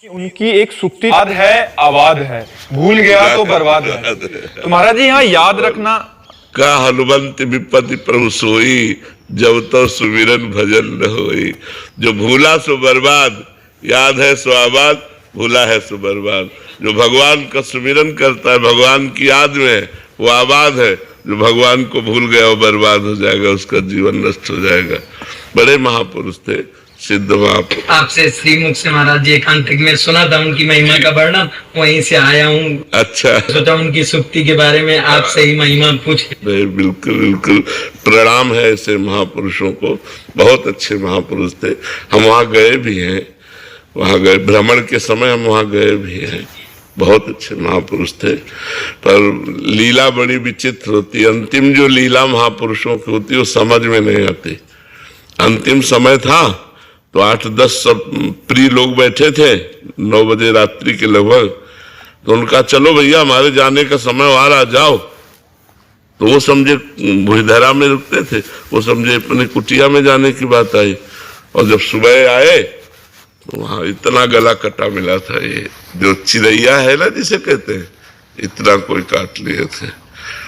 उनकी एक सुक्ति याद है आवाद है, भूल गया तो बर्बाद है। तो महाराज जी यहाँ याद रखना का हनुमंत विपत्ति प्रभु सोई, जब तो सुमिरन भजन न होई। जो भूला सो बर्बाद, याद है सो आबाद, भूला है सो बर्बाद। जो भगवान का सुमिरन करता है, भगवान की याद में है, वो आबाद है। जो भगवान को भूल गया वो बर्बाद हो जाएगा, उसका जीवन नष्ट हो जाएगा। बड़े महापुरुष थे सिद्ध महापुरुष। आपसे श्रीमुख से महाराज जी एकांतिक में सुना था उनकी महिमा का वर्णन, वहीं से आया हूँ। अच्छा, सोचा उनकी सुक्ति के बारे में आपसे ही महिमा पूछे। बिल्कुल बिल्कुल, प्रणाम है ऐसे महापुरुषों को। बहुत अच्छे महापुरुष थे, हम वहाँ गए भी हैं, वहाँ गए भ्रमण के समय, हम वहाँ गए भी हैं। बहुत अच्छे महापुरुष थे, पर लीला बड़ी विचित्र होती। अंतिम जो लीला महापुरुषों की होती है वो समझ में नहीं आती। अंतिम समय था तो 8-10 सब प्रिय लोग बैठे थे 9 बजे रात्रि के लगभग। तो उनका चलो भैया हमारे जाने का समय आ रहा, जाओ। तो वो समझे भुजधरा में रुकते थे, वो समझे अपनी कुटिया में जाने की बात आई। और जब सुबह आए तो वहाँ इतना गला कटा मिला था, ये जो चिड़ैया है ना जिसे कहते हैं, इतना कोई काट लिए थे।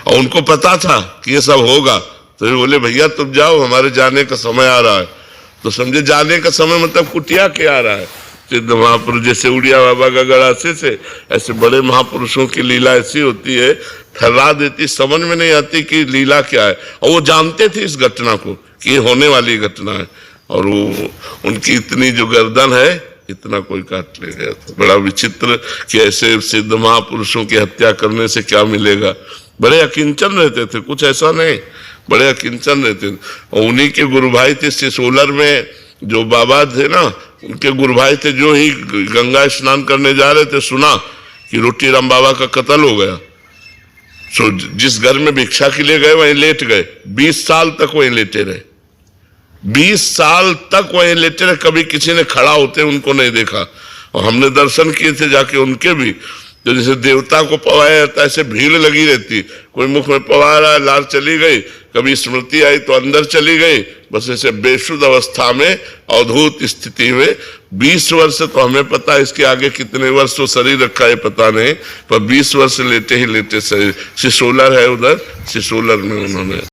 और उनको पता था कि ये सब होगा, तो ये बोले भैया तुम जाओ हमारे जाने का समय आ रहा है। तो समझे जाने का समय मतलब कुटिया के आ रहा है। सिद्ध महापुरुष जैसे उड़िया बाबा का गड़ा से ऐसे बड़े महापुरुषों की लीला ऐसी होती है, थर्रा देती, समझ में नहीं आती कि लीला क्या है। और वो जानते थे इस घटना को कि ये होने वाली घटना है। और वो उनकी इतनी जो गर्दन है, इतना कोई काट ले गया था। बड़ा विचित्र कि ऐसे सिद्ध महापुरुषों की हत्या करने से क्या मिलेगा। बड़े अकिंचन रहते थे, कुछ ऐसा नहीं, बड़े अकिंचन रहते थे। और उन्हीं के गुरु भाई थे सिसोलर में जो बाबा थे ना, उनके गुरु भाई थे। जो ही गंगा स्नान करने जा रहे थे, सुना कि रोटी राम बाबा का कत्ल हो गया। सो जिस घर में भिक्षा के लिए गए वहीं लेट गए। 20 साल तक वहीं लेटे रहे, 20 साल तक वहीं लेटे रहे। कभी किसी ने खड़ा होते उनको नहीं देखा। और हमने दर्शन किए थे जाके उनके भी। तो जैसे देवता को पवाया जाता है, ऐसे भीड़ लगी रहती। कोई मुख में पवा रहा है, लार चली गई, कभी स्मृति आई तो अंदर चली गई। बस ऐसे बेशुद्ध अवस्था में, अद्भुत स्थिति में 20 वर्ष, तो हमें पता है इसके आगे कितने वर्ष तो शरीर रखा है पता नहीं, पर 20 वर्ष लेटे ही लेटे शरीर। सिसोलर है उधर, सिसोलर में उन्होंने